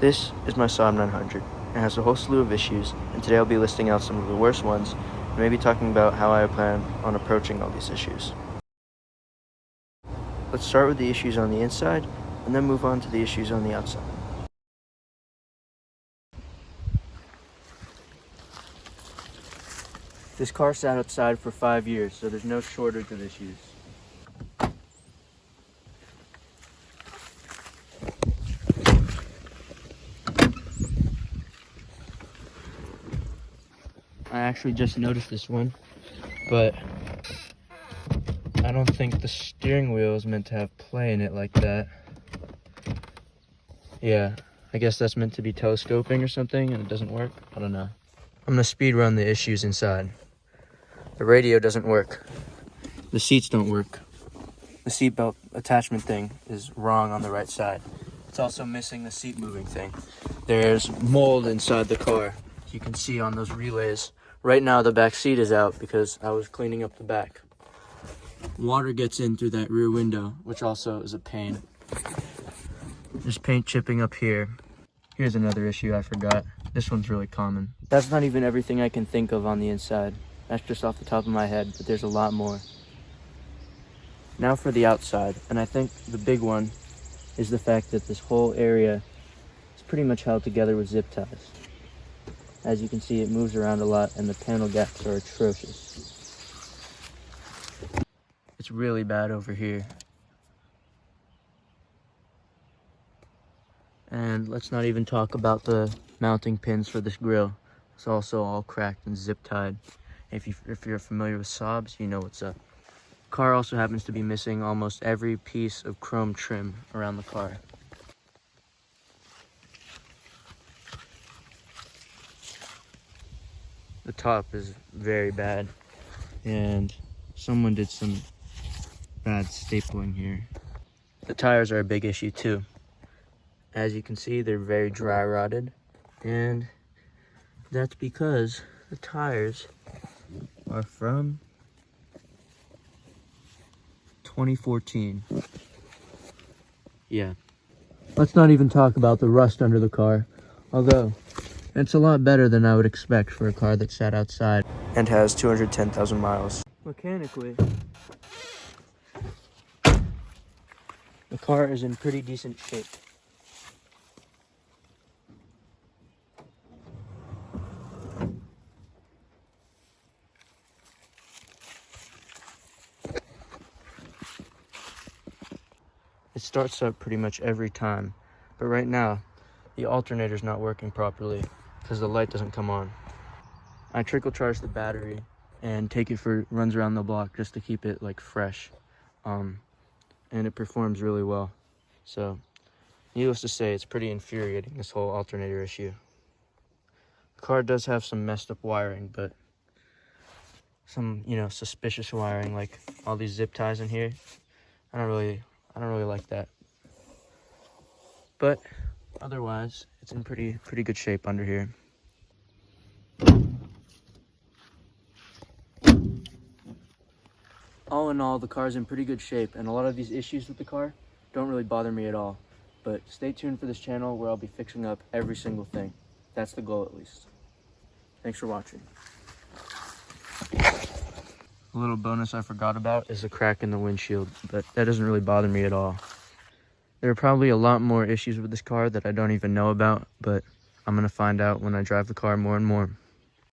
This is my Saab 900. It has a whole slew of issues, and today I'll be listing out some of the worst ones, and maybe talking about how I plan on approaching all these issues. Let's start with the issues on the inside, and then move on to the issues on the outside. This car sat outside for 5 years, so there's no shortage of issues. I actually just noticed this one, but I don't think the steering wheel is meant to have play in it like that. Yeah, I guess that's meant to be telescoping or something, and it doesn't work. I don't know. I'm gonna speed run the issues inside. The radio doesn't work. The seats don't work. The seatbelt attachment thing is wrong on the right side. It's also missing the seat moving thing. There's mold inside the car. You can see on those relays. Right now the back seat is out because I was cleaning up the back. Water gets in through that rear window, which also is a pain. There's paint chipping up here. Here's another issue I forgot. This one's really common. That's not even everything I can think of on the inside. That's just off the top of my head, but there's a lot more. Now for the outside, and I think the big one is the fact that this whole area is pretty much held together with zip ties. As you can see, it moves around a lot, and the panel gaps are atrocious. It's really bad over here. And let's not even talk about the mounting pins for this grill. It's also all cracked and zip tied. If you're familiar with Saabs, you know what's up. Car also happens to be missing almost every piece of chrome trim around the car. The top is very bad, and someone did some bad stapling here. The tires are a big issue too. As you can see, they're very dry rotted, and that's because the tires are from 2014. Yeah. Let's not even talk about the rust under the car, although it's a lot better than I would expect for a car that sat outside and has 210,000 miles. Mechanically, the car is in pretty decent shape. It starts up pretty much every time, but right now the alternator's not working properly because the light doesn't come on. I trickle charge the battery and take it for runs around the block just to keep it like fresh, and it performs really well. So needless to say, it's pretty infuriating, this whole alternator issue. The car does have some messed up wiring, but some, suspicious wiring, like all these zip ties in here. I don't really like that. But otherwise, it's in pretty good shape under here. All in all, the car's in pretty good shape, and a lot of these issues with the car don't really bother me at all. But stay tuned for this channel where I'll be fixing up every single thing. That's the goal, at least. Thanks for watching. A little bonus I forgot about is a crack in the windshield, but that doesn't really bother me at all. There are probably a lot more issues with this car that I don't even know about, but I'm gonna find out when I drive the car more and more.